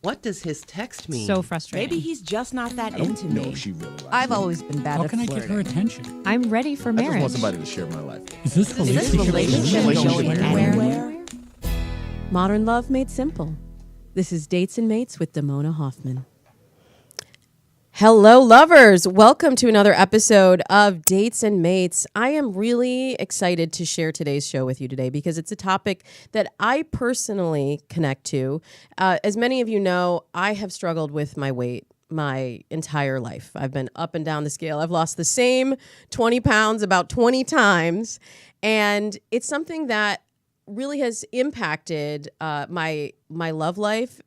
What does his text mean? So frustrating. Maybe he's just not that into me. No, she really likes I've me. always been bad How at can I flirting. get her attention? I'm ready for I marriage. just want somebody to share my life. Is this relationship Relationship going anywhere? Modern Love Made Simple. This is Dates and Mates with Damona Hoffman. Hello, lovers. Welcome to another episode of Dates and Mates. I am really excited to share today's show with you today because it's a topic that I personally connect to. As many of you know, I have struggled with my weight my entire life. I've been up and down the scale. I've lost the same 20 pounds about 20 times. And it's something that really has impacted my love life,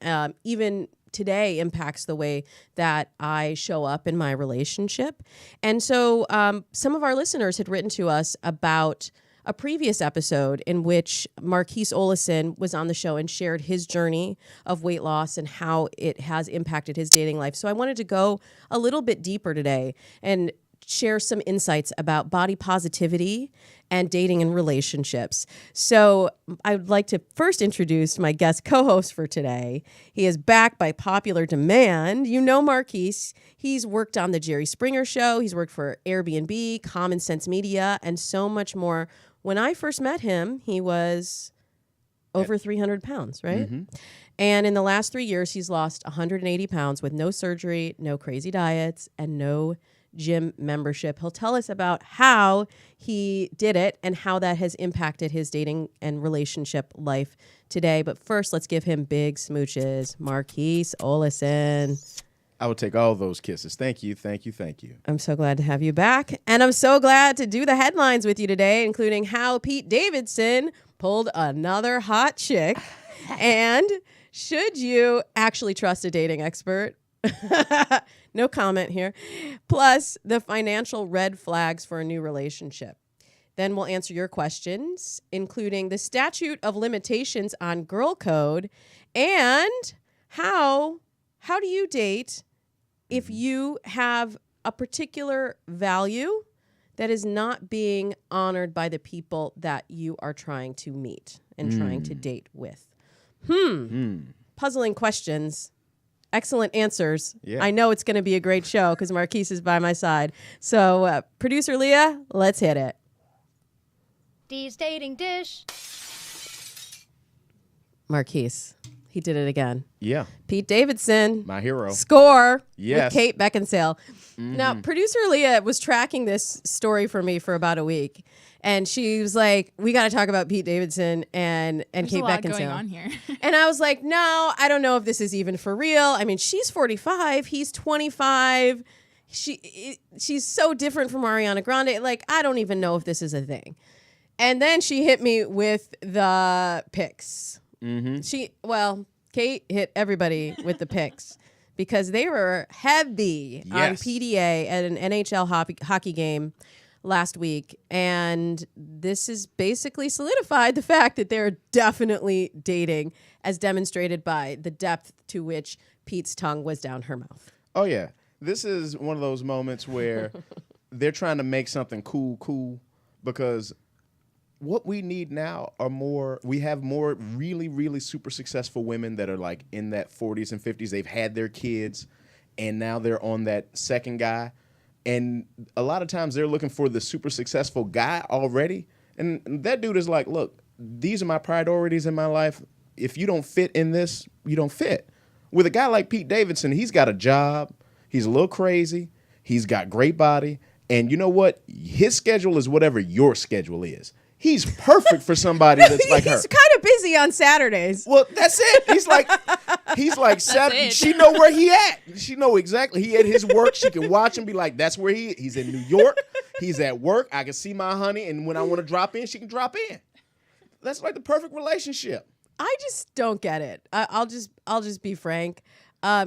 even today impacts the way that I show up in my relationship. And so some of our listeners had written to us about a previous episode in which Marquis Olison was on the show and shared his journey of weight loss and how it has impacted his dating life. So I wanted to go a little bit deeper today and share some insights about body positivity and dating and relationships. So I would like to first introduce my guest co-host for today. He is back by popular demand. You know Marquis. He's worked on The Jerry Springer Show. He's worked for Airbnb, Common Sense Media, and so much more. When I first met him, he was over 300 pounds, right? Mm-hmm. And in the last 3 years, he's lost 180 pounds with no surgery, no crazy diets, and no gym membership. He'll tell us about how he did it and how that has impacted his dating and relationship life today. But first, let's give him big smooches. Marquis Olison. I would take all those kisses. Thank you, thank you, thank you. I'm so glad to have you back. And I'm so glad to do the headlines with you today, including how Pete Davidson pulled another hot chick. And should you actually trust a dating expert? No comment here. Plus, the financial red flags for a new relationship. Then we'll answer your questions, including the statute of limitations on girl code and how do you date if you have a particular value that is not being honored by the people that you are trying to meet and trying to date with. Puzzling questions. Excellent answers. Yeah. I know it's going to be a great show because Marquis is by my side. So, producer Leah, let's hit it. Dee's dating dish. Marquis, he did it again. Yeah. Pete Davidson. My hero. Score. Yes. With Kate Beckinsale. Mm-hmm. Now, producer Leah was tracking this story for me for about a week. And she was like, we got to talk about Pete Davidson and Kate Beckinsale. There's a lot going on here. And I was like, no, I don't know if this is even for real. I mean, she's 45. He's 25. She's so different from Ariana Grande. Like, I don't even know if this is a thing. And then she hit me with the pics. Mm-hmm. Kate hit everybody with the pics because they were heavy on PDA at an NHL hockey game last week, and this has basically solidified the fact that they're definitely dating, as demonstrated by the depth to which Pete's tongue was down her mouth. Oh, yeah. This is one of those moments where they're trying to make something cool, because what we need now we have more really, really super successful women that are like in that 40s and 50s. They've had their kids, and now they're on that second guy. And a lot of times they're looking for the super successful guy already. And that dude is like, look, these are my priorities in my life. If you don't fit in this, you don't fit. With a guy like Pete Davidson, he's got a job. He's a little crazy. He's got great body. And you know what? His schedule is whatever your schedule is. He's perfect for somebody that's like her. He's kind of busy on Saturdays. Well, that's it. He's like Saturday. She know where he at. She know exactly. He at his work. She can watch him, be like, that's where he's in New York. He's at work. I can see my honey, and when I want to drop in, she can drop in. That's like the perfect relationship. I just don't get it. I'll just be frank.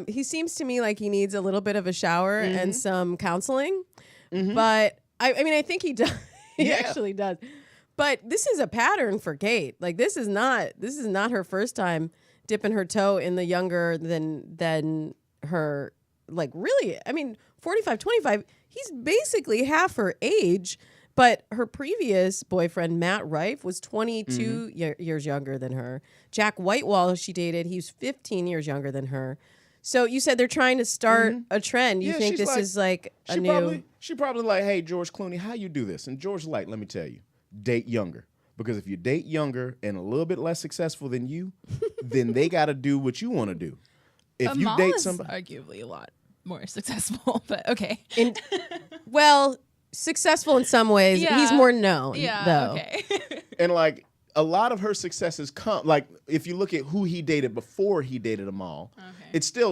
He seems to me like he needs a little bit of a shower and some counseling. Mm-hmm. But I mean, I think he does. He actually does. But this is a pattern for Kate. Like this is not her first time dipping her toe in the younger than her. Like really, I mean, 45, 25. He's basically half her age, But her previous boyfriend, Matt Rife, was 22 years younger than her. Jack Whitewall, she dated, he was 15 years younger than her. So you said they're trying to start a trend. You think this is like a new... She probably like, hey, George Clooney, how you do this? And George like, let me tell you, date younger. Because if you date younger and a little bit less successful than you, then they got to do what you want to do. If you date somebody... arguably a lot more successful, but okay. Well, successful in some ways. Yeah. He's more known, Yeah, though. okay. And like a lot of her successes come, like if you look at who he dated before he dated them all,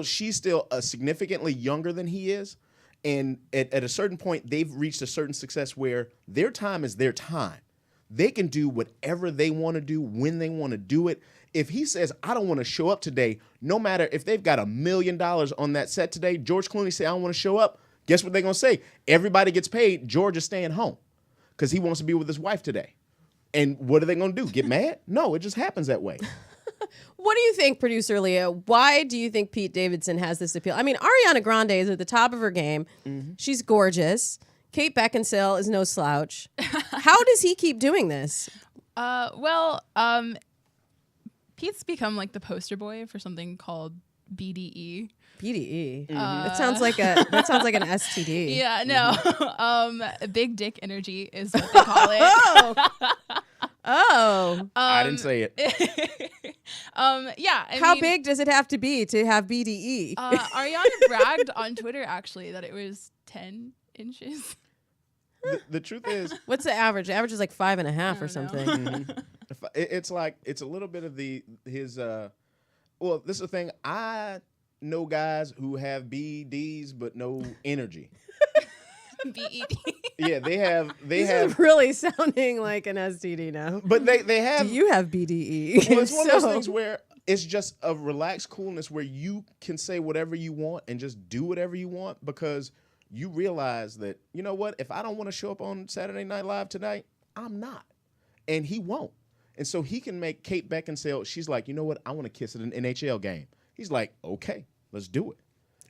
she's still significantly younger than he is. And at a certain point, they've reached a certain success where their time is their time. They can do whatever they want to do when they want to do it. If he says, I don't want to show up today, no matter if they've got $1 million on that set today, George Clooney say, I don't want to show up. Guess what they're going to say? Everybody gets paid. George is staying home because he wants to be with his wife today. And what are they going to do? Get mad? No, it just happens that way. What do you think, producer Leah? Why do you think Pete Davidson has this appeal? I mean, Ariana Grande is at the top of her game. She's gorgeous. Kate Beckinsale is no slouch. How does he keep doing this? Pete's become like the poster boy for something called BDE. BDE. That sounds like an STD. Yeah, no. Big dick energy is what they call it. I didn't say it. Yeah. How big does it have to be to have BDE? Ariana bragged on Twitter actually that it was 10 inches. The truth is, what's the average? The average is like 5.5 or something. It's like it's a little bit of his. Well, this is the thing. I know guys who have BDs but no energy. BED. Yeah, they have. This is really sounding like an STD now. But they have. Do you have BDE? Well, it's one of those things where it's just a relaxed coolness where you can say whatever you want and just do whatever you want because you realize that, you know what, if I don't want to show up on Saturday Night Live tonight, I'm not. And he won't. And so he can make Kate Beckinsale, she's like, you know what, I want to kiss at an NHL game. He's like, okay, let's do it.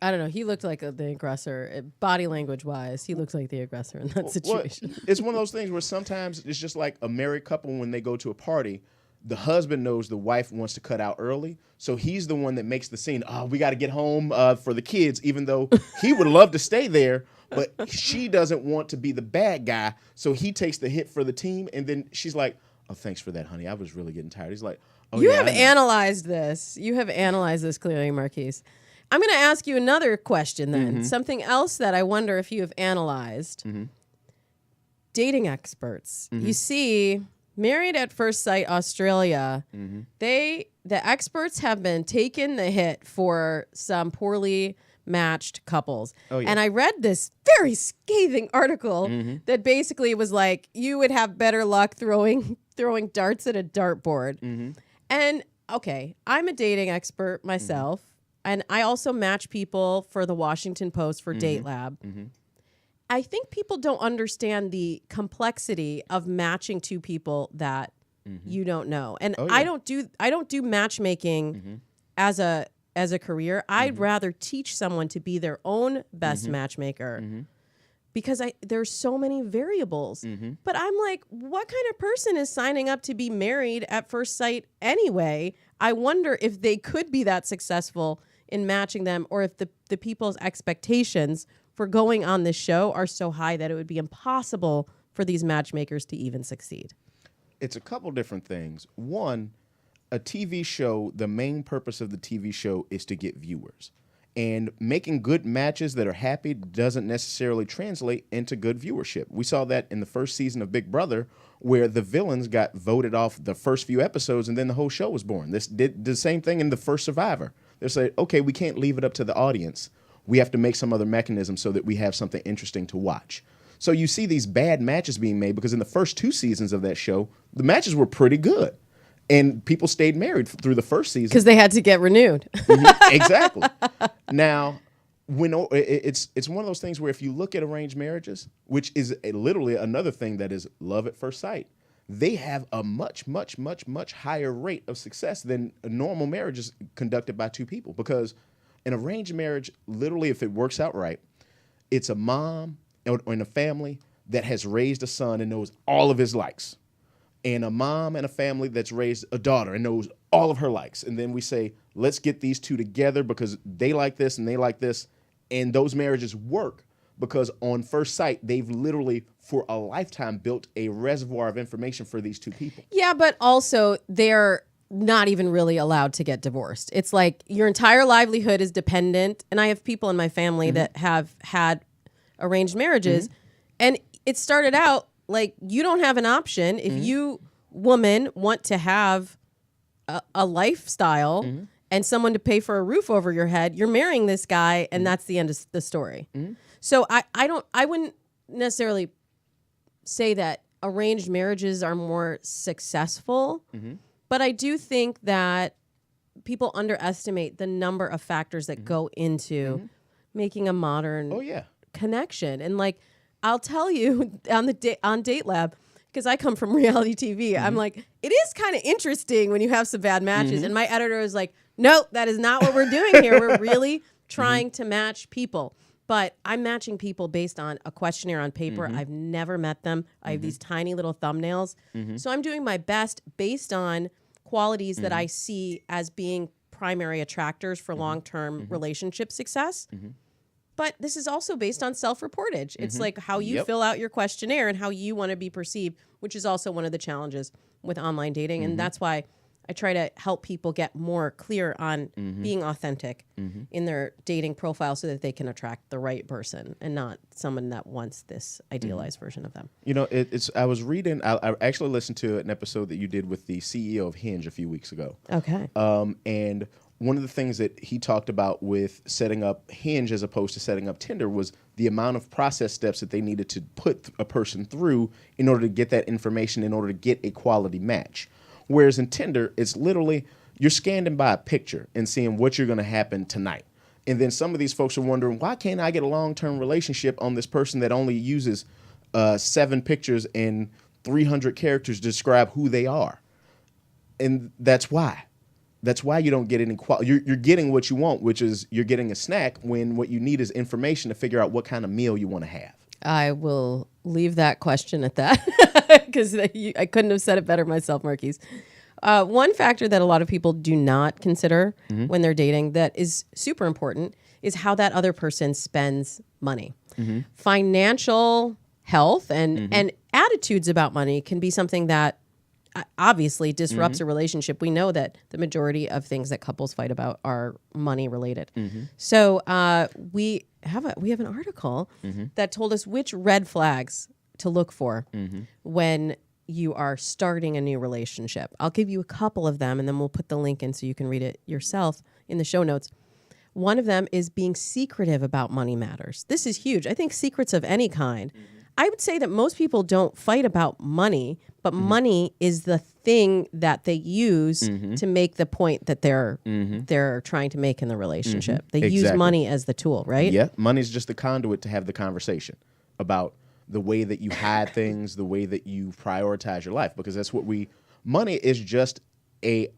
I don't know. He looked like the aggressor. Body language-wise, he looks like the aggressor in that situation. Well, it's one of those things where sometimes it's just like a married couple when they go to a party. The husband knows the wife wants to cut out early, so he's the one that makes the scene. Oh, we got to get home for the kids, even though he would love to stay there, but she doesn't want to be the bad guy, so he takes the hit for the team, and then she's like, oh, thanks for that, honey. I was really getting tired. He's like, oh, you have analyzed this. You have analyzed this clearly, Marquis. I'm going to ask you another question then. Something else that I wonder if you have analyzed. Dating experts. You see, Married at First Sight Australia, the experts have been taking the hit for some poorly matched couples. Oh, yeah. And I read this very scathing article that basically was like, you would have better luck throwing darts at a dartboard. And okay, I'm a dating expert myself. And I also match people for the Washington Post for Date Lab. I think people don't understand the complexity of matching two people that you don't know. And I don't do matchmaking as a career. I'd rather teach someone to be their own best matchmaker because there's so many variables. But I'm like, what kind of person is signing up to be married at first sight anyway? I wonder if they could be that successful in matching them, or if the people's expectations for going on this show are so high that it would be impossible for these matchmakers to even succeed. It's a couple different things. One, a TV show, the main purpose of the TV show is to get viewers. And making good matches that are happy doesn't necessarily translate into good viewership. We saw that in the first season of Big Brother, where the villains got voted off the first few episodes and then the whole show was born. This did the same thing in the first Survivor. They said, okay, we can't leave it up to the audience. We have to make some other mechanism so that we have something interesting to watch. So you see these bad matches being made because in the first 2 seasons of that show, the matches were pretty good. And people stayed married through the first season. Because they had to get renewed. Exactly. Now, when it's one of those things where if you look at arranged marriages, which is literally another thing that is love at first sight, they have a much, much, much, much higher rate of success than a normal marriages conducted by 2 people. Because an arranged marriage, literally, if it works out right, it's a mom or in a family that has raised a son and knows all of his likes, and a mom and a family that's raised a daughter and knows all of her likes. And then we say, let's get these two together because they like this and they like this. And those marriages work because on first sight, they've literally for a lifetime built a reservoir of information for these two people. Yeah, but also they're not even really allowed to get divorced. It's like your entire livelihood is dependent. And I have people in my family that have had arranged marriages. And it started out like you don't have an option. If you, woman, want to have a lifestyle and someone to pay for a roof over your head, you're marrying this guy and that's the end of the story. So I wouldn't necessarily say that arranged marriages are more successful, but I do think that people underestimate the number of factors that go into making a modern connection. And like, I'll tell you on Date Lab, because I come from reality TV, I'm like, it is kind of interesting when you have some bad matches. And my editor is like, no, that is not what we're doing here. We're really trying to match people. But I'm matching people based on a questionnaire on paper. I've never met them. I have these tiny little thumbnails. So I'm doing my best based on qualities that I see as being primary attractors for long-term relationship success. But this is also based on self-reportage. It's like how you fill out your questionnaire and how you want to be perceived, which is also one of the challenges with online dating. And that's why I try to help people get more clear on being authentic in their dating profile so that they can attract the right person and not someone that wants this idealized version of them. You know, I was reading, I actually listened to an episode that you did with the CEO of Hinge a few weeks ago. Okay. And one of the things that he talked about with setting up Hinge as opposed to setting up Tinder was the amount of process steps that they needed to put a person through in order to get that information, in order to get a quality match. Whereas in Tinder, it's literally you're scanning by a picture and seeing what you're going to happen tonight. And then some of these folks are wondering, why can't I get a long-term relationship on this person that only uses 7 pictures and 300 characters to describe who they are? And that's why. That's why you don't get any quality. You're getting what you want, which is you're getting a snack when what you need is information to figure out what kind of meal you want to have. I will leave that question at that because I couldn't have said it better myself, Marquis. One factor that a lot of people do not consider when they're dating that is super important is how that other person spends money. Financial health and attitudes about money can be something that obviously disrupts a relationship. We know that the majority of things that couples fight about are money related. So we have an article that told us which red flags to look for when you are starting a new relationship. I'll give you a couple of them and then we'll put the link in so you can read it yourself in the show notes. One of them is being secretive about money matters. This is huge. I think secrets of any kind. I would say that most people don't fight about money, but money is the thing that they use to make the point that they're trying to make in the relationship. They use money as the tool, right? Yeah, money's just the conduit to have the conversation about the way that you hide things, the way that you prioritize your life, because that's what money is just a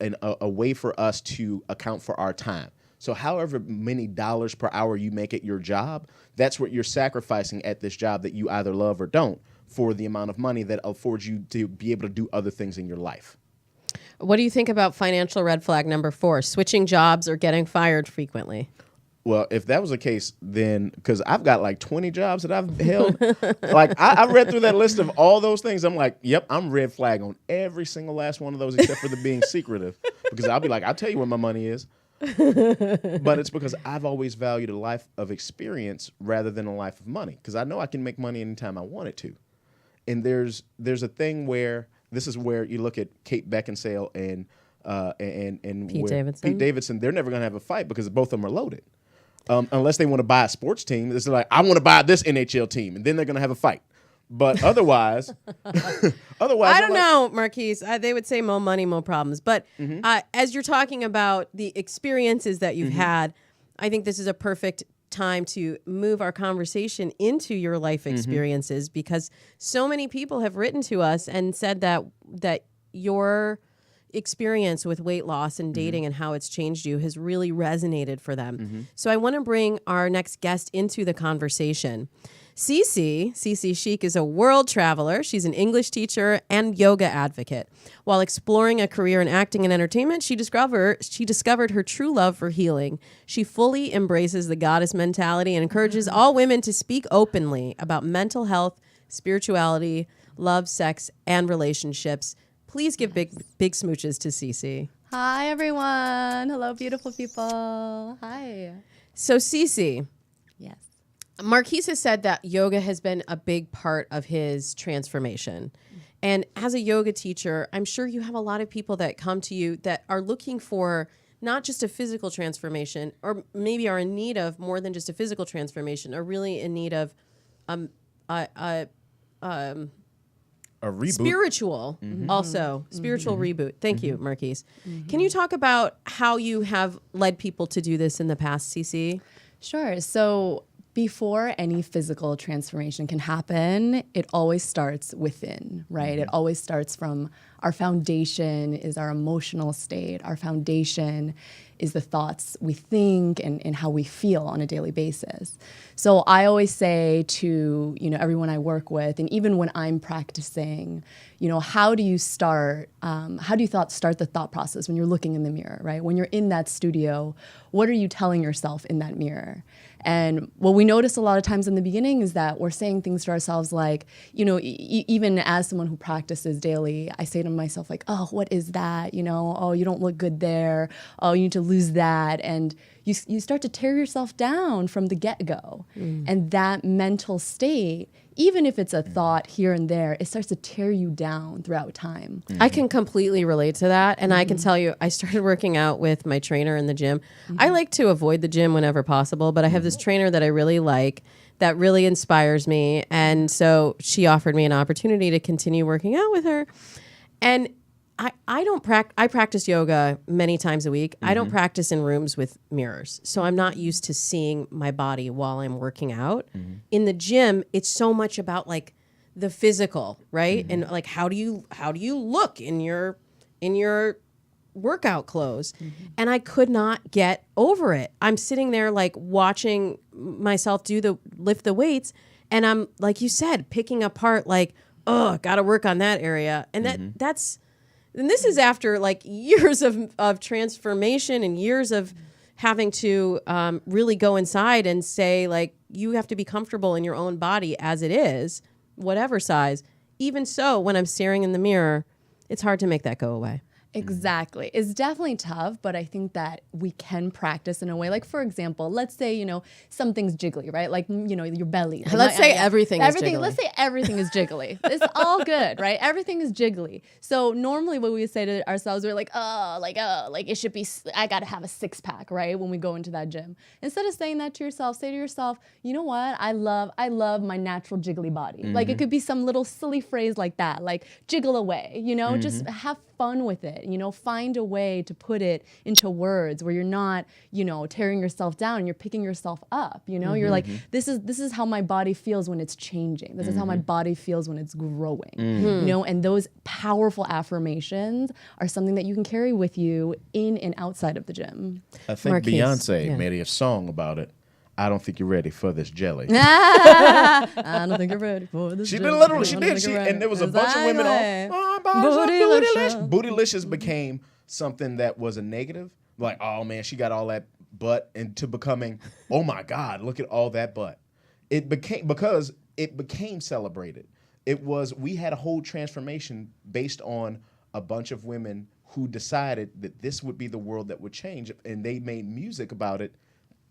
way for us to account for our time. So however many dollars per hour you make at your job, that's what you're sacrificing at this job that you either love or don't for the amount of money that affords you to be able to do other things in your life. What do you think about financial red flag number 4, switching jobs or getting fired frequently? Well, if that was the case, then because I've got like 20 jobs that I've held, like I read through that list of all those things. I'm like, yep, I'm red flag on every single last one of those except for the being secretive, because I'll be like, I'll tell you where my money is. But it's because I've always valued a life of experience rather than a life of money, because I know I can make money anytime I want it to. And there's a thing where this is where you look at Kate Beckinsale and Pete Davidson. They're never going to have a fight because both of them are loaded, unless they want to buy a sports team. It's like, I want to buy this NHL team, and then they're going to have a fight. But otherwise, I don't know, Marquis. They would say more money, more problems. But as you're talking about the experiences that you've had, I think this is a perfect time to move our conversation into your life experiences, because so many people have written to us and said that your experience with weight loss and dating and how it's changed you has really resonated for them. So I want to bring our next guest into the conversation. CeCe Chic is a world traveler. She's an English teacher and yoga advocate. While exploring a career in acting and entertainment, she discovered her true love for healing. She fully embraces the goddess mentality and encourages all women to speak openly about mental health, spirituality, love, sex, and relationships. Please give big smooches to CeCe. Hi, everyone. Hello, beautiful people. Hi. So, CeCe, Yes. Marquis has said that yoga has been a big part of his transformation. And as a yoga teacher, I'm sure you have a lot of people that come to you that are looking for not just a physical transformation, or maybe are in need of more than just a physical transformation, are really in need of A reboot. spiritual, also spiritual reboot. Thank you, Marquis. Can you talk about how you have led people to do this in the past, CeCe? Sure. So before any physical transformation can happen, it always starts within, right? It always starts from our foundation is our emotional state. Our foundation is the thoughts we think and how we feel on a daily basis. So I always say to, everyone I work with, and even when I'm practicing, how do you start the thought process when you're looking in the mirror, right? When you're in that studio, what are you telling yourself in that mirror? And what we notice a lot of times in the beginning is that we're saying things to ourselves like, even as someone who practices daily, I say to myself like, oh, what is that? Oh, you don't look good there. Oh, you need to lose that. And you start to tear yourself down from the get-go. And that mental state, even if it's a thought here and there, it starts to tear you down throughout time. I can completely relate to that. And I can tell you, I started working out with my trainer in the gym. I like to avoid the gym whenever possible, but I have this trainer that I really like that really inspires me. And so she offered me an opportunity to continue working out with her. And I practice yoga many times a week. I don't practice in rooms with mirrors. So I'm not used to seeing my body while I'm working out. In the gym, it's so much about like the physical, right? And like how do you look in your workout clothes? And I could not get over it. I'm sitting there like watching myself lift the weights, and I'm, like you said, picking apart like, oh, got to work on that area. And and this is after like years of transformation and years of having to really go inside and say, like, you have to be comfortable in your own body as it is, whatever size. Even so, when I'm staring in the mirror, it's hard to make that go away. Exactly. It's definitely tough, but I think that we can practice in a way. Like, for example, let's say, something's jiggly, right? Like, your belly. Let's say everything is jiggly. Let's say everything is jiggly. It's all good, right? Everything is jiggly. So normally what we say to ourselves, we're like, it should be, I got to have a six pack, right? When we go into that gym. Instead of saying that to yourself, say to yourself, you know what? I love my natural jiggly body. Like, it could be some little silly phrase like that, like jiggle away, just have fun with it. Find a way to put it into words where you're not, tearing yourself down and you're picking yourself up. You're like, this is how my body feels when it's changing. This is how my body feels when it's growing. And those powerful affirmations are something that you can carry with you in and outside of the gym. I think Marquis, Beyonce made a song about it. I don't think you're ready for this jelly. I don't think you're ready for this. She jelly. did literally. She I don't did. think you're ready. And there was a bunch of women on. Bootylicious. Bootylicious became something that was a negative. Like, oh man, she got all that butt, into becoming, oh my God, look at all that butt. It became celebrated. We had a whole transformation based on a bunch of women who decided that this would be the world that would change, and they made music about it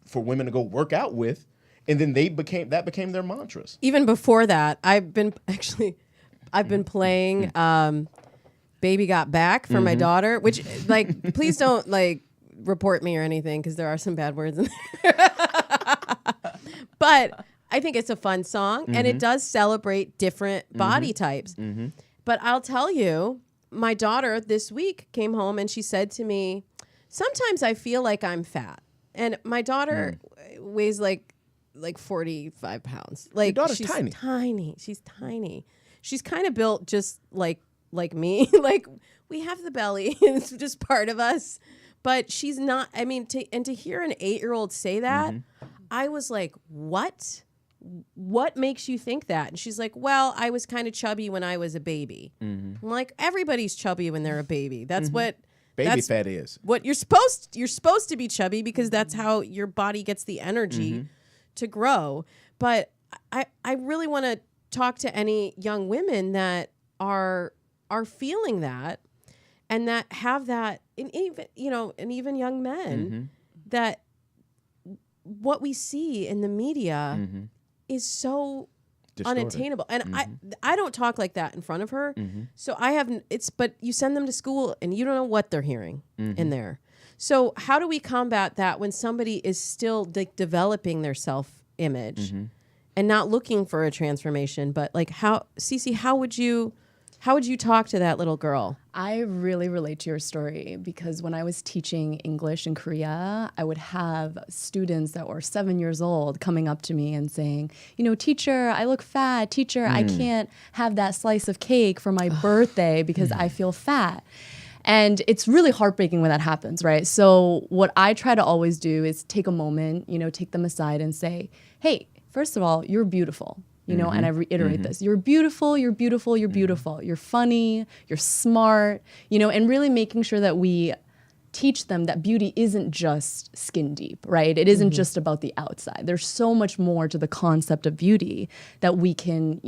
for women to go work out with, and then became their mantras. Even before that, I've been playing Baby Got Back for my daughter, which, like, please don't like report me or anything, because there are some bad words in there. But I think it's a fun song, and it does celebrate different body types. But I'll tell you, my daughter this week came home and she said to me, sometimes I feel like I'm fat. And my daughter weighs like 45 pounds. Like, your daughter's she's tiny. She's tiny. She's kind of built just like me. Like, we have the belly. It's just part of us. But she's not. I mean, to hear an 8-year-old say that, I was like, what? what makes you think that? And she's like, well, I was kind of chubby when I was a baby. I'm like, everybody's chubby when they're a baby. That's what Baby fat is. what you're supposed to be chubby, because that's how your body gets the energy to grow. But I really want to talk to any young women that are feeling that, and that have that, and even young men, that what we see in the media is so Distorted. unattainable. And I don't talk like that in front of her. So but you send them to school and you don't know what they're hearing in there. So how do we combat that when somebody is still developing their self-image and not looking for a transformation? But like, CeCe, how would you talk to that little girl? I really relate to your story, because when I was teaching English in Korea, I would have students that were 7 years old coming up to me and saying, teacher, I look fat. Teacher, I can't have that slice of cake for my birthday because I feel fat. And it's really heartbreaking when that happens, right? So what I try to always do is take a moment, take them aside and say, hey, first of all, you're beautiful. And I reiterate this. You're beautiful, you're beautiful, you're beautiful. You're funny, you're smart, and really making sure that we teach them that beauty isn't just skin deep, right? It isn't just about the outside. There's so much more to the concept of beauty that we can,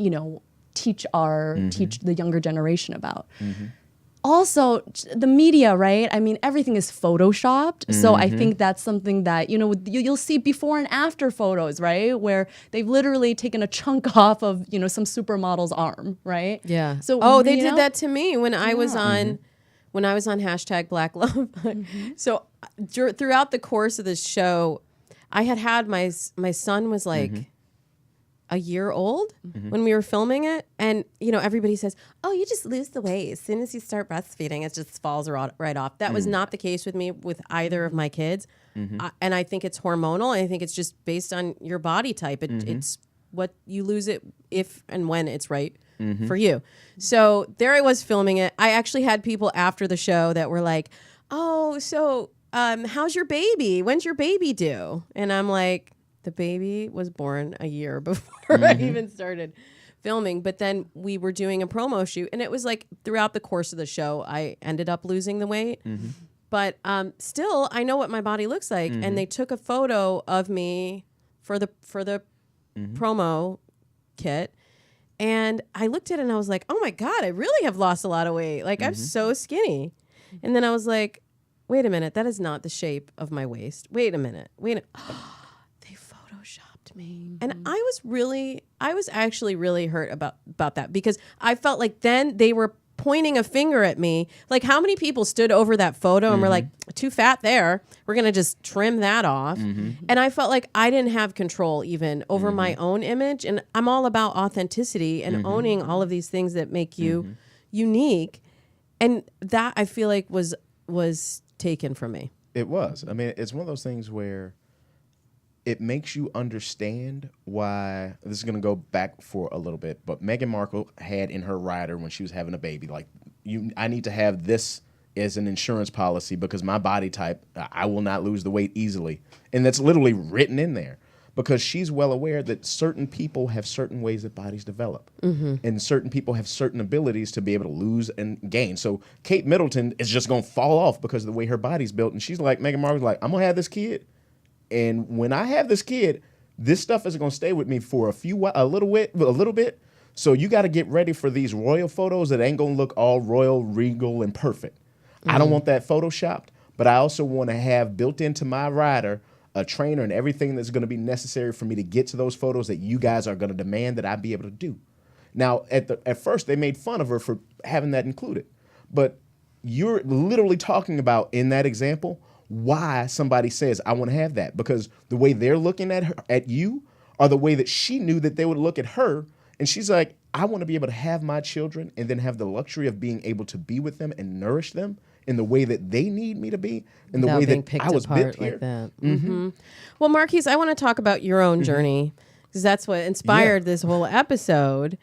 teach the younger generation about. Also, the media, right? I mean, everything is photoshopped. So I think that's something that, you'll see before and after photos, right? Where they've literally taken a chunk off of, some supermodel's arm, right? Yeah. So they did that to me when I was on hashtag Black Love. So throughout the course of this show, I had my son was like a year old when we were filming it, and everybody says, oh, you just lose the weight as soon as you start breastfeeding, it just falls right off. That was not the case with me with either of my kids. And I think it's hormonal. I think it's just based on your body type. It's what you lose it if and when it's right for you. So there I was filming it. I actually had people after the show that were like, oh, so how's your baby? When's your baby due? And I'm like, the baby was born a year before I even started filming. But then we were doing a promo shoot, and it was like throughout the course of the show, I ended up losing the weight. But still, I know what my body looks like. And they took a photo of me for the promo kit. And I looked at it and I was like, oh my God, I really have lost a lot of weight. Like, I'm so skinny. And then I was like, wait a minute, that is not the shape of my waist. Wait a minute. They photoshopped me. And I was actually really hurt about that, because I felt like then they were pointing a finger at me. Like, how many people stood over that photo and were like, too fat there, we're going to just trim that off. And I felt like I didn't have control even over my own image. And I'm all about authenticity and owning all of these things that make you unique. And that, I feel like, was taken from me. It was. I mean, it's one of those things where it makes you understand why. This is going to go back for a little bit, but Meghan Markle had in her rider when she was having a baby, like, I need to have this as an insurance policy because my body type, I will not lose the weight easily. And that's literally written in there because she's well aware that certain people have certain ways that bodies develop. And certain people have certain abilities to be able to lose and gain. So Kate Middleton is just going to fall off because of the way her body's built. And she's like, Meghan Markle's like, I'm going to have this kid. And when I have this kid, this stuff is going to stay with me for a little bit. So you got to get ready for these royal photos that ain't going to look all royal, regal, and perfect. I don't want that photoshopped, but I also want to have built into my rider a trainer and everything that's going to be necessary for me to get to those photos that you guys are going to demand that I be able to do. Now, at first, they made fun of her for having that included. But you're literally talking about, in that example, why somebody says, I want to have that. Because the way they're looking at you are the way that she knew that they would look at her. And she's like, I want to be able to have my children and then have the luxury of being able to be with them and nourish them in the way that they need me to be, in the way that I was built here. Like that. Well, Marquis, I want to talk about your own journey, because that's what inspired this whole episode.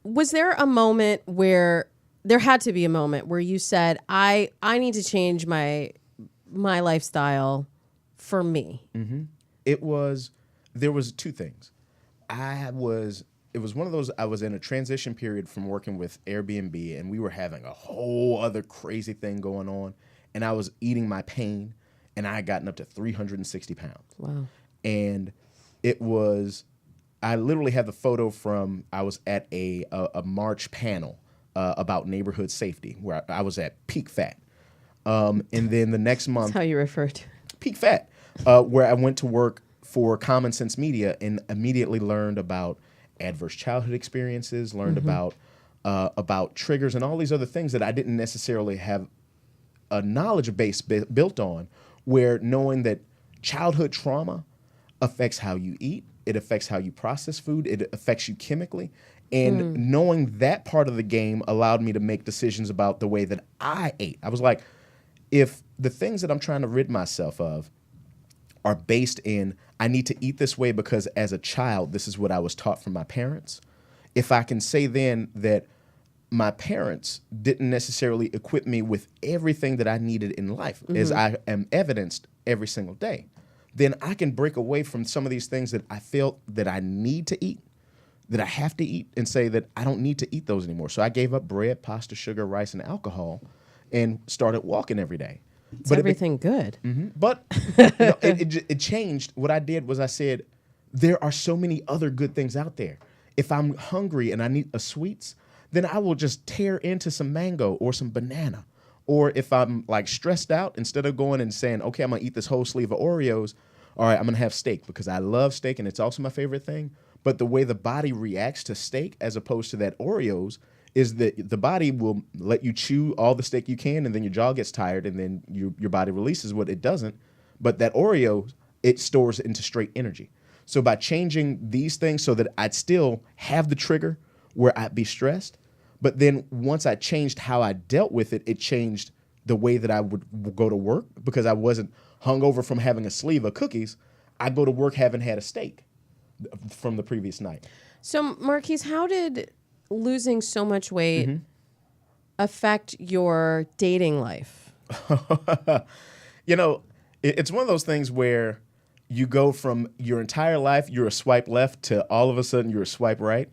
Was there a moment where, there had to be a moment where you said, I need to change my lifestyle for me? There was two things. it was one of those, I was in a transition period from working with Airbnb, and we were having a whole other crazy thing going on, and I was eating my pain, and I had gotten up to 360 pounds. Wow. And I literally have the photo from, I was at a March panel about neighborhood safety, where I was at peak fat. And then the next month, That's how you refer to it. peak fat, where I went to work for Common Sense Media and immediately learned about adverse childhood experiences, learned about triggers and all these other things that I didn't necessarily have a knowledge base built on, where knowing that childhood trauma affects how you eat, it affects how you process food, it affects you chemically. And knowing that part of the game allowed me to make decisions about the way that I ate. I was like, if the things that I'm trying to rid myself of are based in, I need to eat this way because as a child, this is what I was taught from my parents. If I can say then that my parents didn't necessarily equip me with everything that I needed in life, as I am evidenced every single day, then I can break away from some of these things that I feel that I need to eat, that I have to eat, and say that I don't need to eat those anymore. So I gave up bread, pasta, sugar, rice, and alcohol and started walking every day. It's everything good. But it changed. What I did was I said, there are so many other good things out there. If I'm hungry and I need a sweets, then I will just tear into some mango or some banana. Or if I'm like stressed out, instead of going and saying, okay, I'm gonna eat this whole sleeve of Oreos, all right, I'm gonna have steak because I love steak and it's also my favorite thing. But the way the body reacts to steak as opposed to that Oreos is that the body will let you chew all the steak you can, and then your jaw gets tired, and then your body releases what it doesn't. But that Oreo, it stores into straight energy. So by changing these things so that I'd still have the trigger where I'd be stressed, but then once I changed how I dealt with it, it changed the way that I would go to work, because I wasn't hungover from having a sleeve of cookies. I go to work having had a steak from the previous night. So, Marquis, how did losing so much weight affect your dating life? You know, it's one of those things where you go from your entire life, you're a swipe left, to all of a sudden you're a swipe right.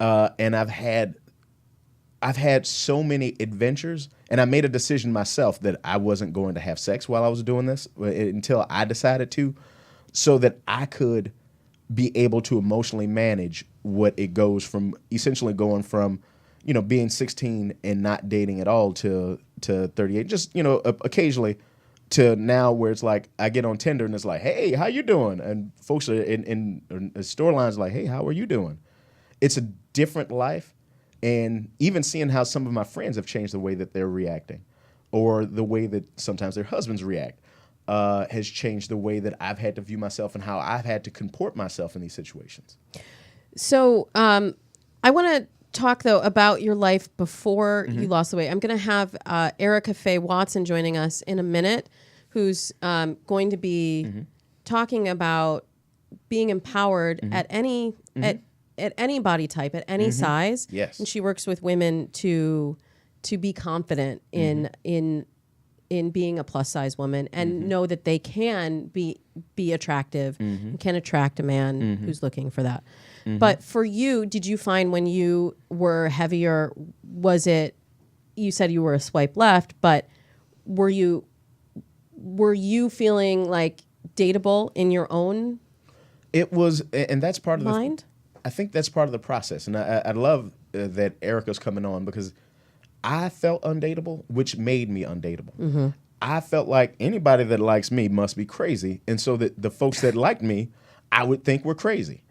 And I've had so many adventures, and I made a decision myself that I wasn't going to have sex while I was doing this until I decided to, so that I could be able to emotionally manage what it goes from, essentially going from, you know, being 16 and not dating at all to 38, just, you know, occasionally, to now where it's like I get on Tinder and it's like, hey, how you doing? And folks are in store lines like, hey, how are you doing? It's a different life. And even seeing how some of my friends have changed the way that they're reacting, or the way that sometimes their husbands react, has changed the way that I've had to view myself and how I've had to comport myself in these situations. So I want to talk, though, about your life before you lost the weight. I'm going to have Erica Faye Watson joining us in a minute, who's going to be talking about being empowered at any at any body type, at any size. Yes. And she works with women to be confident in being a plus size woman, and know that they can be attractive and can attract a man who's looking for that. But for you, did you find when you were heavier, was it, you said you were a swipe left, but were you feeling like dateable in your own it was, and that's part of mind? I think that's part of the process. And I love that Erica's coming on, because I felt undateable, which made me undateable. I felt like anybody that likes me must be crazy. And so that the folks that like me, I would think were crazy.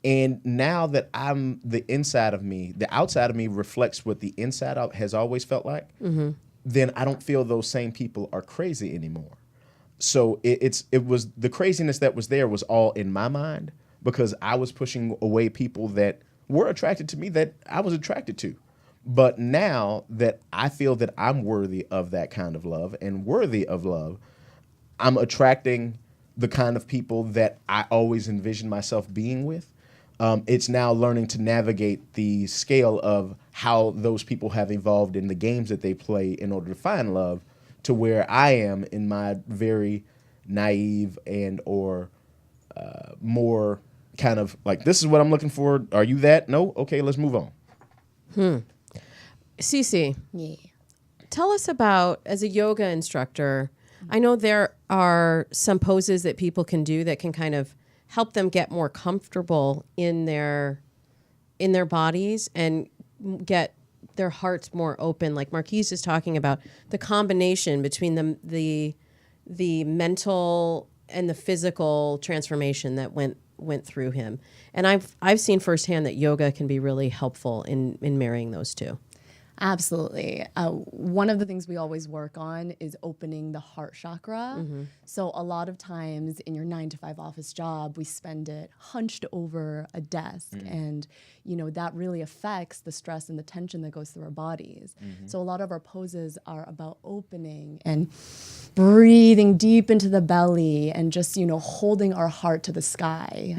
And now that I'm the inside of me, the outside of me reflects what the inside of has always felt like, then I don't feel those same people are crazy anymore. So it was the craziness that was there was all in my mind, because I was pushing away people that were attracted to me that I was attracted to. But now that I feel that I'm worthy of that kind of love and worthy of love, I'm attracting the kind of people that I always envisioned myself being with. It's now learning to navigate the scale of how those people have evolved in the games that they play in order to find love, to where I am in my very naive and or more kind of like, this is what I'm looking for. Are you that? No? Okay, let's move on. CeCe, Yeah. tell us about, as a yoga instructor, I know there are some poses that people can do that can kind of help them get more comfortable in their bodies and get their hearts more open. Like Marquis is talking about the combination between the mental and the physical transformation that went through him. And I've seen firsthand that yoga can be really helpful in marrying those two. Absolutely. One of the things we always work on is opening the heart chakra. So a lot of times in your 9-to-5 office job, we spend it hunched over a desk. And, that really affects the stress and the tension that goes through our bodies. So a lot of our poses are about opening and breathing deep into the belly and just, holding our heart to the sky.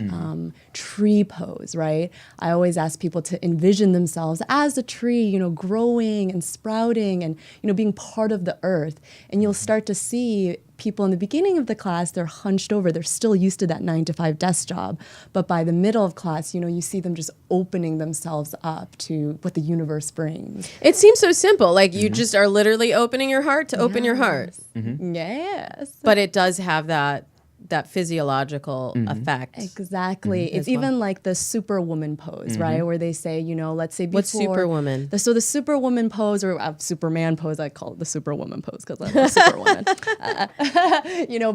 Tree pose, right? I always ask people to envision themselves as a tree, growing and sprouting and, being part of the earth. And you'll start to see people in the beginning of the class, they're hunched over. They're still used to that 9-to-5 desk job. But by the middle of class, you see them just opening themselves up to what the universe brings. It seems so simple. Like you just are literally opening your heart to open your heart. Yes. But it does have that physiological effect. Exactly. It's even like the Superwoman pose, right? Where they say, let's say before. What's Superwoman? So the Superwoman pose, or Superman pose, I call it the Superwoman pose because I love Superwoman.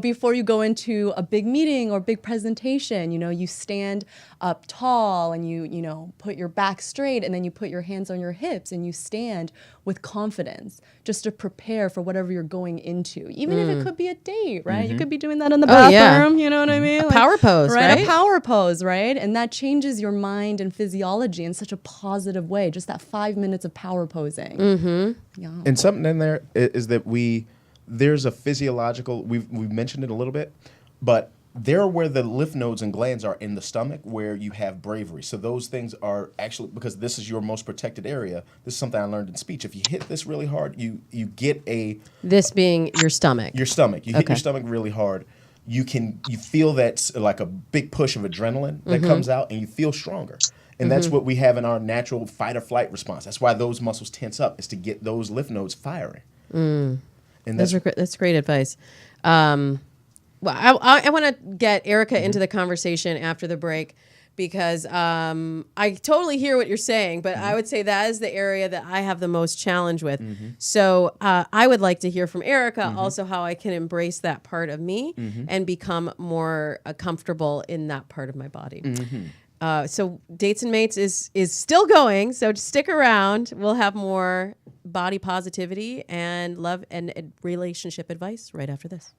Before you go into a big meeting or big presentation, you stand up tall and you put your back straight and then you put your hands on your hips and you stand with confidence just to prepare for whatever you're going into. Even if it could be a date, right? You could be doing that in the bathroom, you know what I mean? Power pose, right? A power pose, right? And that changes your mind and physiology in such a positive way, just that 5 minutes of power posing. Yeah. And something in there is that there's a physiological, we've mentioned it a little bit, but there where the lymph nodes and glands are in the stomach where you have bravery. So those things are actually, because this is your most protected area, this is something I learned in speech. If you hit this really hard, you get This being your stomach. Your stomach. You hit your stomach really hard. You feel that like a big push of adrenaline that comes out and you feel stronger. And that's what we have in our natural fight or flight response. That's why those muscles tense up, is to get those lymph nodes firing. And That's great advice. Well, I want to get Erica into the conversation after the break because I totally hear what you're saying, but I would say that is the area that I have the most challenge with. So I would like to hear from Erica also how I can embrace that part of me and become more comfortable in that part of my body. So Dates and Mates is still going, so stick around. We'll have more body positivity and love and relationship advice right after this.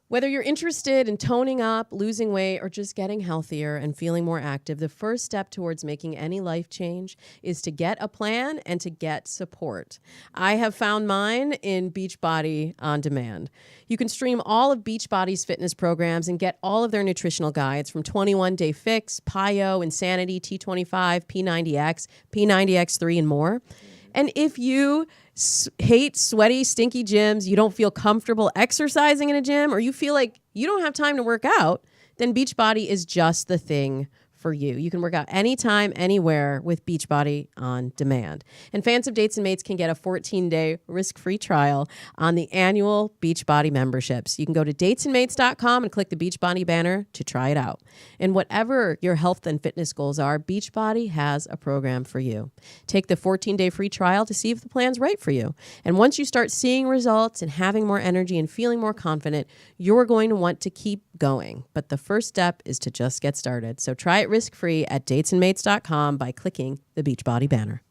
Whether you're interested in toning up, losing weight, or just getting healthier and feeling more active, the first step towards making any life change is to get a plan and to get support. I have found mine in Beachbody On Demand. You can stream all of Beachbody's fitness programs and get all of their nutritional guides from 21 Day Fix, PiYo, Insanity, T25, P90X, P90X3, and more. And if you hate sweaty, stinky gyms, you don't feel comfortable exercising in a gym, or you feel like you don't have time to work out, then Beachbody is just the thing for you. You can work out anytime, anywhere with Beachbody On Demand. And fans of Dates and Mates can get a 14-day risk-free trial on the annual Beachbody memberships. You can go to datesandmates.com and click the Beachbody banner to try it out. And whatever your health and fitness goals are, Beachbody has a program for you. Take the 14-day free trial to see if the plan's right for you. And once you start seeing results and having more energy and feeling more confident, you're going to want to keep going. But the first step is to just get started. So try it risk-free at datesandmates.com by clicking the Beachbody banner.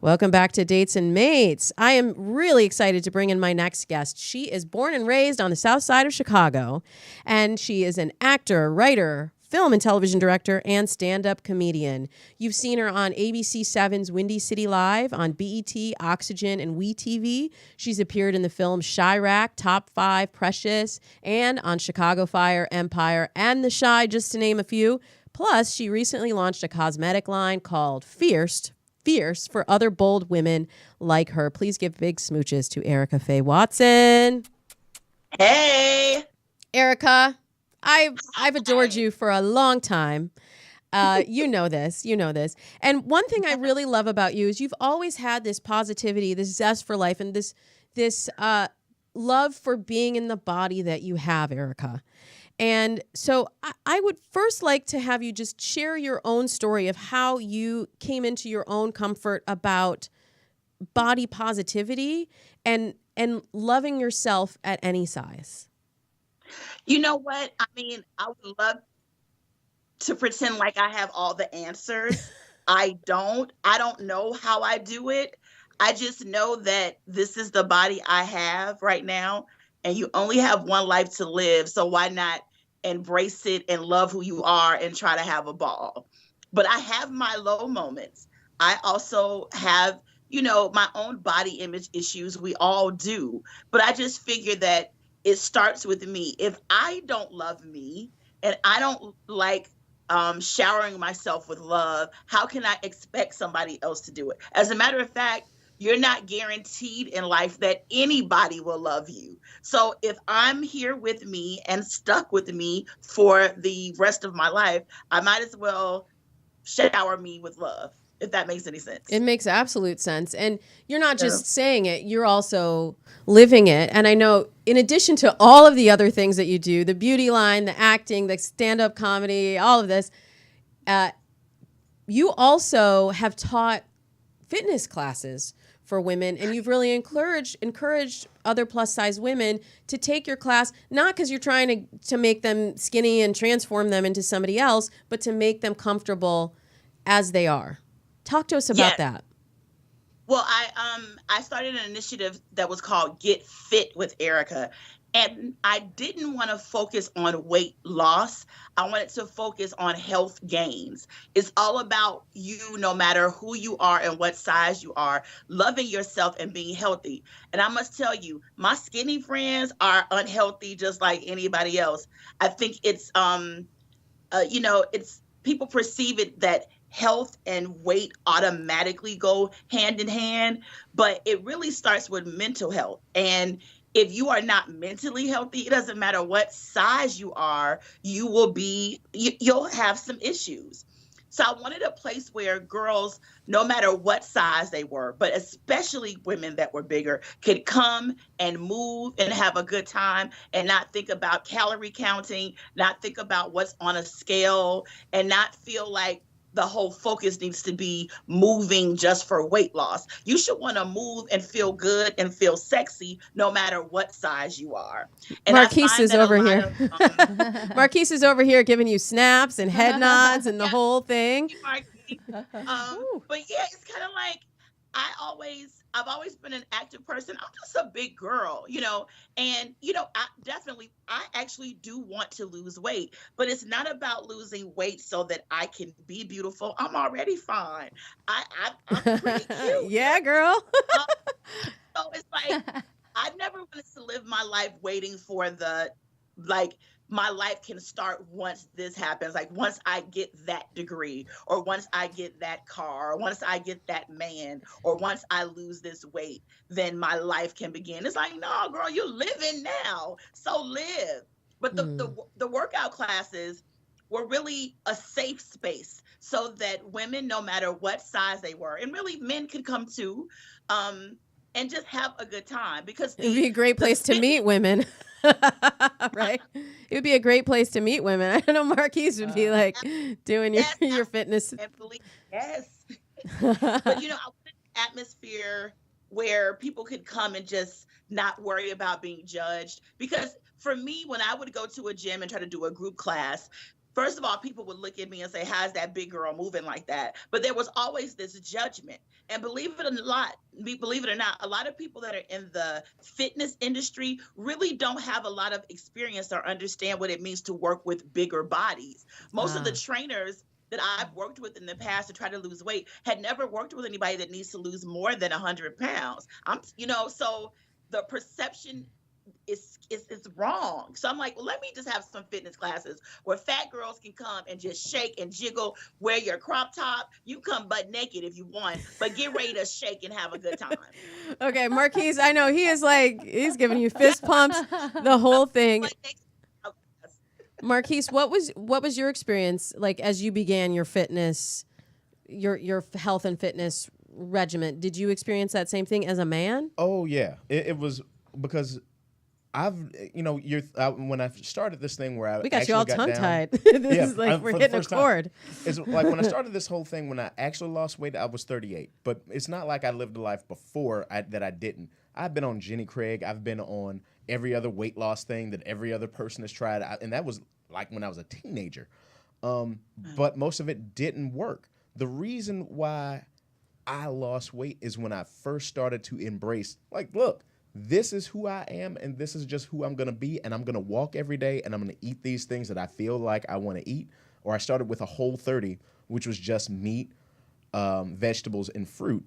Welcome back to Dates and Mates. I am really excited to bring in my next guest. She is born and raised on the south side of Chicago, and she is an actor, writer, film and television director, and stand-up comedian. You've seen her on ABC7's Windy City Live, on BET, Oxygen, and WeTV. She's appeared in the films Chirac, Top 5, Precious, and on Chicago Fire, Empire, and The Chi, just to name a few. Plus, she recently launched a cosmetic line called Fierced, fierce for other bold women like her. Please give big smooches to Erica Faye Watson. Hey, Erica, I've adored you for a long time. You know this. And one thing I really love about you is you've always had this positivity, this zest for life, and this love for being in the body that you have, Erica. And so I would first like to have you just share your own story of how you came into your own comfort about body positivity and loving yourself at any size. you know what? I mean, I would love to pretend like I have all the answers. I don't. I don't know how I do it. I just know that this is the body I have right now, and you only have one life to live. So why not embrace it and love who you are and try to have a ball? But I have my low moments. I also have, my own body image issues. We all do. But I just figure that it starts with me. If I don't love me and I don't like showering myself with love, how can I expect somebody else to do it? As a matter of fact, you're not guaranteed in life that anybody will love you. So if I'm here with me and stuck with me for the rest of my life, I might as well shower me with love, if that makes any sense. It makes absolute sense. And you're not just saying it, you're also living it. And I know in addition to all of the other things that you do, the beauty line, the acting, the stand-up comedy, all of this, you also have taught fitness classes for women, and you've really encouraged other plus size women to take your class, not because you're trying to make them skinny and transform them into somebody else, but to make them comfortable as they are. Talk to us about that. Well, I started an initiative that was called Get Fit with Erica. And I didn't want to focus on weight loss. I wanted to focus on health gains. It's all about you, no matter who you are and what size you are, loving yourself and being healthy. And I must tell you, my skinny friends are unhealthy just like anybody else. I think it's, it's people perceive it that health and weight automatically go hand in hand, but it really starts with mental health. And if you are not mentally healthy, it doesn't matter what size you are, you'll have some issues. So I wanted a place where girls, no matter what size they were, but especially women that were bigger, could come and move and have a good time and not think about calorie counting, not think about what's on a scale, and not feel like the whole focus needs to be moving just for weight loss. You should want to move and feel good and feel sexy no matter what size you are. And Marquis is over here. Marquis is over here giving you snaps and head nods and the whole thing. But yeah, it's kind of like I've always been an active person. I'm just a big girl, and I actually do want to lose weight, but it's not about losing weight so that I can be beautiful. I'm already fine. I'm pretty cute. Yeah, girl. So it's like, I've never wanted to live my life waiting for my life can start once this happens. Like once I get that degree, or once I get that car, or once I get that man, or once I lose this weight, then my life can begin. It's like, no, girl, you're living now. So live. But the workout classes were really a safe space so that women, no matter what size they were, and really men could come too, and just have a good time, because it would be a great place to meet women. Right? It would be a great place to meet women. I know Marquis would be like doing your fitness. Yes. But I wanted an atmosphere where people could come and just not worry about being judged. Because for me, when I would go to a gym and try to do a group class, first of all, people would look at me and say, how's that big girl moving like that? But there was always this judgment. And believe it or not, a lot of people that are in the fitness industry really don't have a lot of experience or understand what it means to work with bigger bodies. Most of the trainers that I've worked with in the past to try to lose weight had never worked with anybody that needs to lose more than 100 pounds. So the perception it's wrong. So I'm like, well, let me just have some fitness classes where fat girls can come and just shake and jiggle, wear your crop top. You come butt naked if you want, but get ready to shake and have a good time. Okay, Marquis, I know he is like, he's giving you fist pumps, the whole thing. Marquis, what was your experience like as you began your fitness, your health and fitness regimen? Did you experience that same thing as a man? Oh yeah, it was because when I started this thing where I We got you all got tongue down, tied. This is like we're for the hitting a first time. chord. It's like when I started this whole thing, when I actually lost weight, I was 38. But it's not like I lived a life before that I didn't. I've been on Jenny Craig. I've been on every other weight loss thing that every other person has tried. And that was like when I was a teenager. But most of it didn't work. The reason why I lost weight is when I first started to embrace, like, look, this is who I am, and this is just who I'm going to be, and I'm going to walk every day, and I'm going to eat these things that I feel like I want to eat. Or I started with a Whole30, which was just meat, vegetables, and fruit.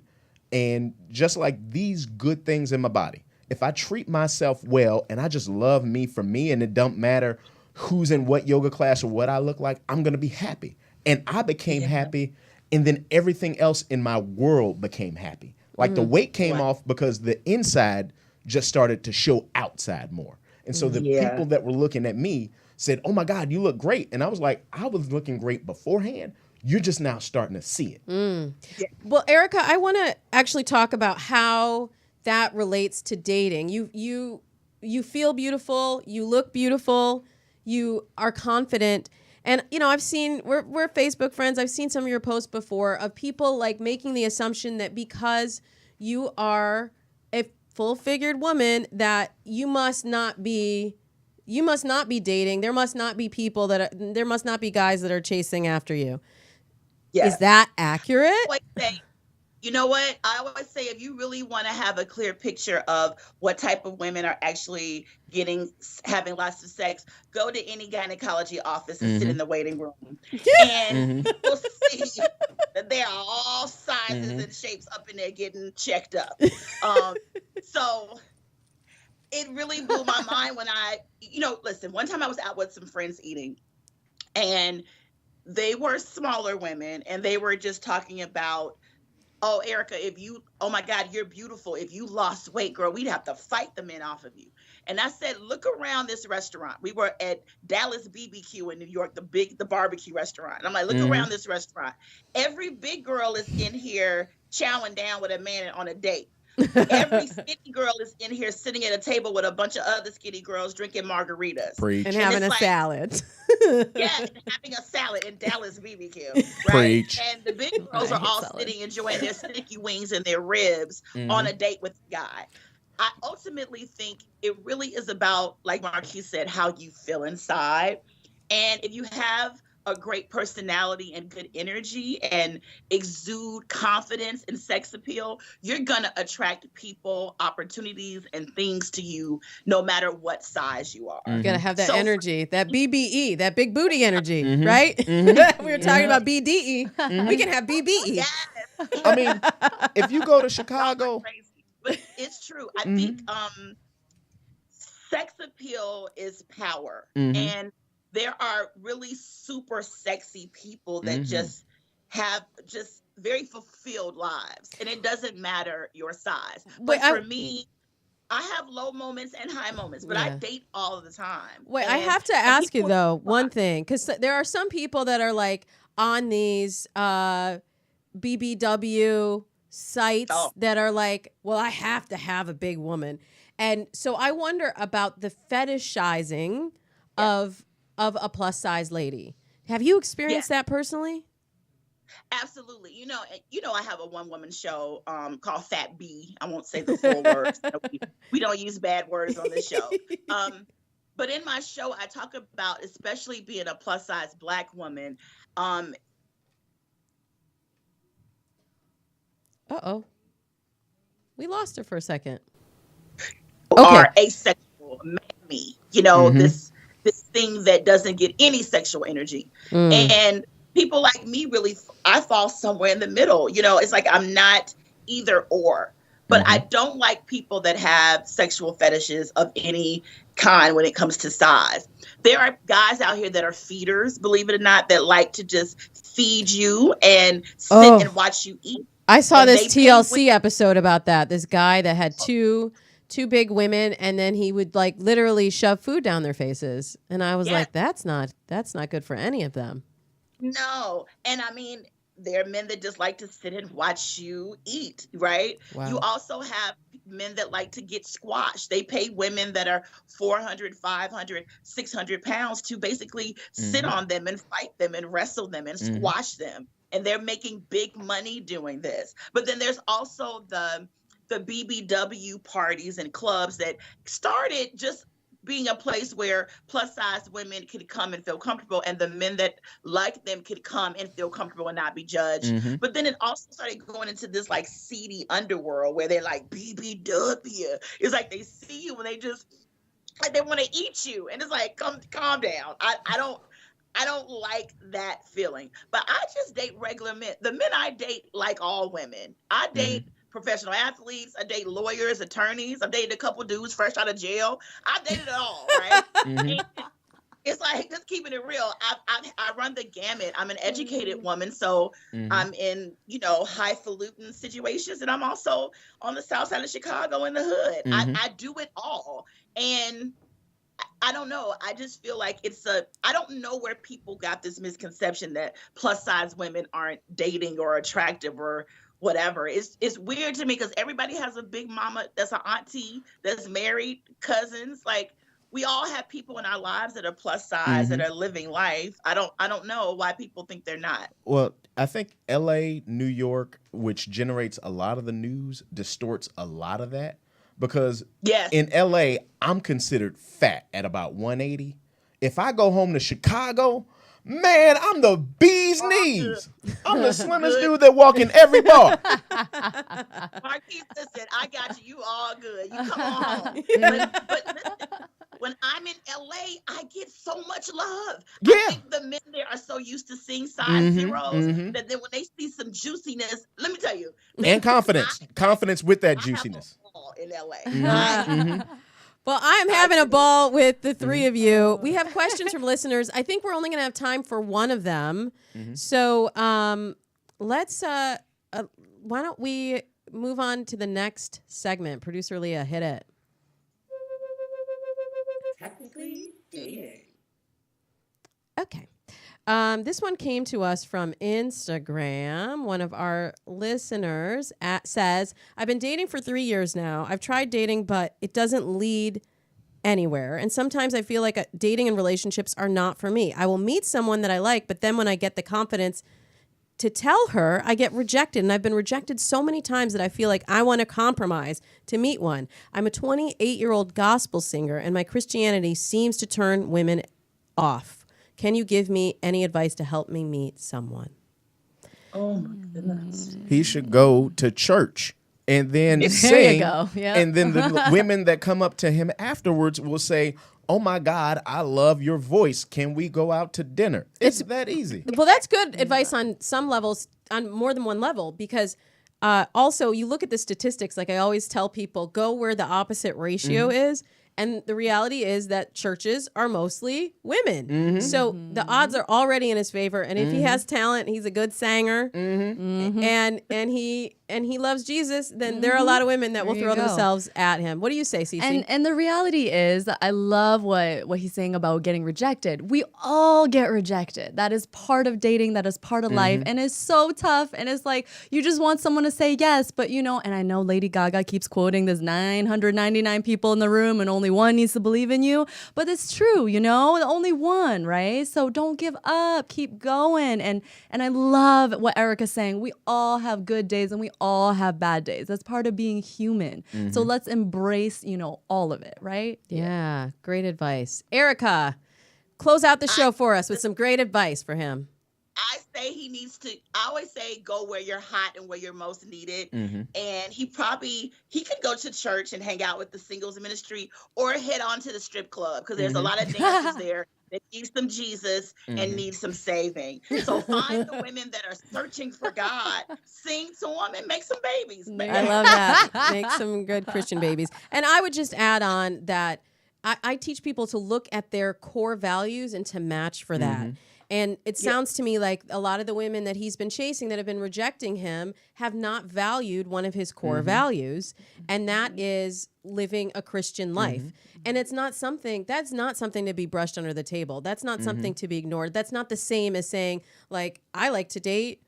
And just like these good things in my body, if I treat myself well and I just love me for me, and it don't matter who's in what yoga class or what I look like, I'm going to be happy. And I became happy, and then everything else in my world became happy. Like the weight came off because the inside just started to show outside more. And so the people that were looking at me said, oh my God, you look great. And I was like, I was looking great beforehand. You're just now starting to see it. Well, Erica, I want to actually talk about how that relates to dating. You feel beautiful, you look beautiful, you are confident. And, I've seen, we're Facebook friends. I've seen some of your posts before of people like making the assumption that because you are a full-figured woman that you must not be dating. There must not be there must not be guys that are chasing after you. Yes. Is that accurate? You know what? I always say, if you really want to have a clear picture of what type of women are actually having lots of sex, go to any gynecology office and sit in the waiting room. And you'll see that there are all sizes and shapes up in there getting checked up. So it really blew my mind when listen, one time I was out with some friends eating, and they were smaller women, and they were just talking about, oh, Erica, oh my God, you're beautiful. If you lost weight, girl, we'd have to fight the men off of you. And I said, look around this restaurant. We were at Dallas BBQ in New York, the barbecue restaurant. And I'm like, look around this restaurant. Every big girl is in here chowing down with a man on a date. Every skinny girl is in here sitting at a table with a bunch of other skinny girls drinking margaritas. Preach. And having a salad. Yeah, and having a salad in Dallas BBQ. Right? Preach. And the big girls are all sitting enjoying their sticky wings and their ribs on a date with the guy. I ultimately think it really is about, like Marquis said, how you feel inside. And if you have a great personality and good energy and exude confidence and sex appeal, you're going to attract people, opportunities, and things to you no matter what size you are. You got to have that energy, that BBE, that big booty energy, right? We were talking about BDE. We can have BBE. Yes. I mean, if you go to Chicago. Crazy. But it's true. I think sex appeal is power. And there are really super sexy people that just have just very fulfilled lives. And it doesn't matter your size. But for me, I have low moments and high moments, but I date all of the time. Wait, I have to ask you, though, one thing. Because there are some people that are like on these BBW sites that are like, well, I have to have a big woman. And so I wonder about the fetishizing of a plus size lady. Have you experienced that personally? Absolutely. I have a one woman show called Fat B. I won't say the full words. We don't use bad words on this show. But in my show, I talk about, especially being a plus size Black woman. We lost her for a second. Are asexual, me. This thing that doesn't get any sexual energy. And people like me, really, I fall somewhere in the middle. It's like I'm not either or. But I don't like people that have sexual fetishes of any kind when it comes to size. There are guys out here that are feeders, believe it or not, that like to just feed you and sit and watch you eat. I saw And this they TLC episode about that. This guy that had two big women, and then he would like literally shove food down their faces. And I was like, that's not good for any of them. No. And I mean, there are men that just like to sit and watch you eat, right? Wow. You also have men that like to get squashed. They pay women that are 400, 500, 600 pounds to basically sit on them and fight them and wrestle them and squash them. And they're making big money doing this. But then there's also the BBW parties and clubs that started just being a place where plus size women could come and feel comfortable, and the men that like them could come and feel comfortable and not be judged. But then it also started going into this like seedy underworld where they're like BBW. It's like they see you and they just like they want to eat you, and it's like calm down. I don't like that feeling. But I just date regular men. The men I date like all women. I date professional athletes. I date lawyers, attorneys. I've dated a couple dudes fresh out of jail. I've dated it all, right? And it's like, just keeping it real. I run the gamut. I'm an educated woman, so I'm in, highfalutin situations, and I'm also on the south side of Chicago in the hood. I do it all. And I don't know. I just feel like I don't know where people got this misconception that plus size women aren't dating or attractive or whatever. It's weird to me because everybody has a big mama that's an auntie that's married, cousins. Like, we all have people in our lives that are plus size that are living life. I don't know why people think they're not. Well, I think LA, New York, which generates a lot of the news, distorts a lot of that. Because in LA, I'm considered fat at about 180. If I go home to Chicago, man, I'm the bee's knees. I'm the slimmest dude that walk in every bar. Marquis, listen, I got you. You all good. You come on home. But listen, when I'm in LA, I get so much love. Yeah. I think the men there are so used to seeing size zeros that then when they see some juiciness, let me tell you. And confidence with that juiciness. In LA. Well, I'm having a ball with the three of you. We have questions from listeners. I think we're only going to have time for one of them. So let's, why don't we move on to the next segment? Producer Leah, hit it. Technically dating. Okay. This one came to us from Instagram. One of our listeners says, I've been dating for 3 years now. I've tried dating, but it doesn't lead anywhere. And sometimes I feel like dating and relationships are not for me. I will meet someone that I like, but then when I get the confidence to tell her, I get rejected. And I've been rejected so many times that I feel like I want to compromise to meet one. I'm a 28-year-old gospel singer, and my Christianity seems to turn women off. Can you give me any advice to help me meet someone? Oh my goodness. He should go to church and then sing. There you go. Yep. And then the women that come up to him afterwards will say, oh my God, I love your voice. Can we go out to dinner? It's that easy. Well, that's good advice on some levels, on more than one level, because also you look at the statistics. Like I always tell people, go where the opposite ratio is. And the reality is that churches are mostly women. So the odds are already in his favor. And if he has talent, he's a good singer, and he loves Jesus, then there are a lot of women that will throw themselves at him. What do you say, CeCe? And the reality is, I love what he's saying about getting rejected. We all get rejected. That is part of dating. That is part of life. And it's so tough. And it's like, you just want someone to say yes. But, and I know Lady Gaga keeps quoting there's 999 people in the room and only one needs to believe in you. But it's true, only one, right? So don't give up. Keep going. And I love what Erica's saying. We all have good days and we all have bad days. That's part of being human. So let's embrace, all of it, right? Yeah, great advice. Erica, close out the show for us with some great advice for him. I say I always say go where you're hot and where you're most needed. And he could go to church and hang out with the singles ministry or head on to the strip club because there's a lot of dancers there that need some Jesus Mm-hmm. and need some saving. So find the women that are searching for God, sing to them, and make some babies. I love that. Make some good Christian babies. And I would just add on that I teach people to look at their core values and to match for that. And it sounds to me like a lot of the women that he's been chasing that have been rejecting him have not valued one of his core values, and that is living a Christian life. And it's not something, that's not something to be brushed under the table. That's not something to be ignored. That's not the same as saying, like, I like to date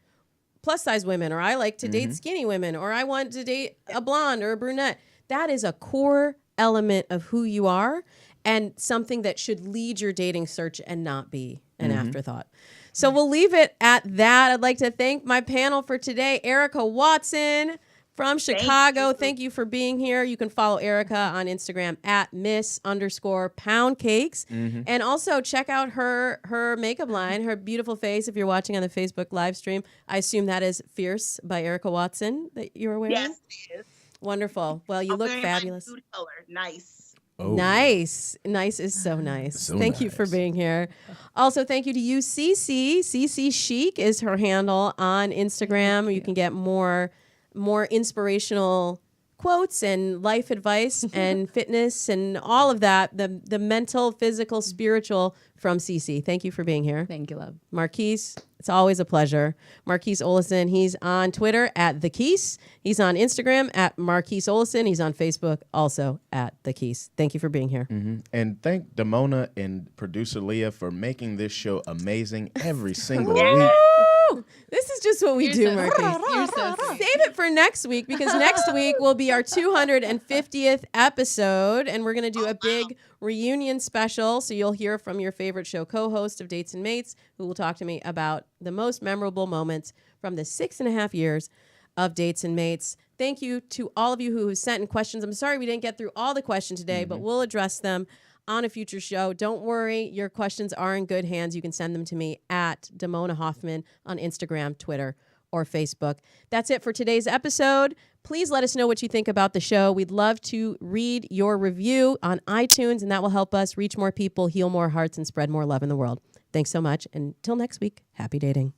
plus size women, or I like to date skinny women, or I want to date a blonde or a brunette. That is a core element of who you are and something that should lead your dating search and not be an afterthought. So we'll leave it at that. I'd like to thank my panel for today, Erica Watson from Chicago. Thank you for being here. You can follow Erica on Instagram at Miss_poundcakes. And also check out her makeup line, her beautiful face. If you're watching on the Facebook live stream, I assume that is Fierce by Erica Watson that you're wearing? Yes, it is. Wonderful. Well, you look fabulous. My nude color. Nice. Oh. Nice. Nice is so nice. So thank you for nice. being here. Also, thank you to you, CeCe. CeCe Chic is her handle on Instagram. You can get more inspirational quotes and life advice and fitness and all of that, the mental, physical, spiritual from CeCe. Thank you for being here. Thank you, love. Marquis, it's always a pleasure. Marquis Olison, he's on Twitter at The Keys. He's on Instagram at Marquis Olison. He's on Facebook also at The Keys. Thank you for being here. And thank Damona and producer Leah for making this show amazing every single week. This is just what we do, so Marquis. sweet. You're so sweet. Save it for next week, because next week will be our 250th episode, and we're going to do a big reunion special. So you'll hear from your favorite show co-host of Dates and Mates, who will talk to me about the most memorable moments from the 6.5 years of Dates and Mates. Thank you to all of you who have sent in questions. I'm sorry we didn't get through all the questions today, but we'll address them on a future show. Don't worry, your questions are in good hands. You can send them to me at Damona Hoffman on Instagram, Twitter, or Facebook. That's it for today's episode. Please let us know what you think about the show. We'd love to read your review on iTunes, and that will help us reach more people, heal more hearts, and spread more love in the world. Thanks so much. Until next week, happy dating.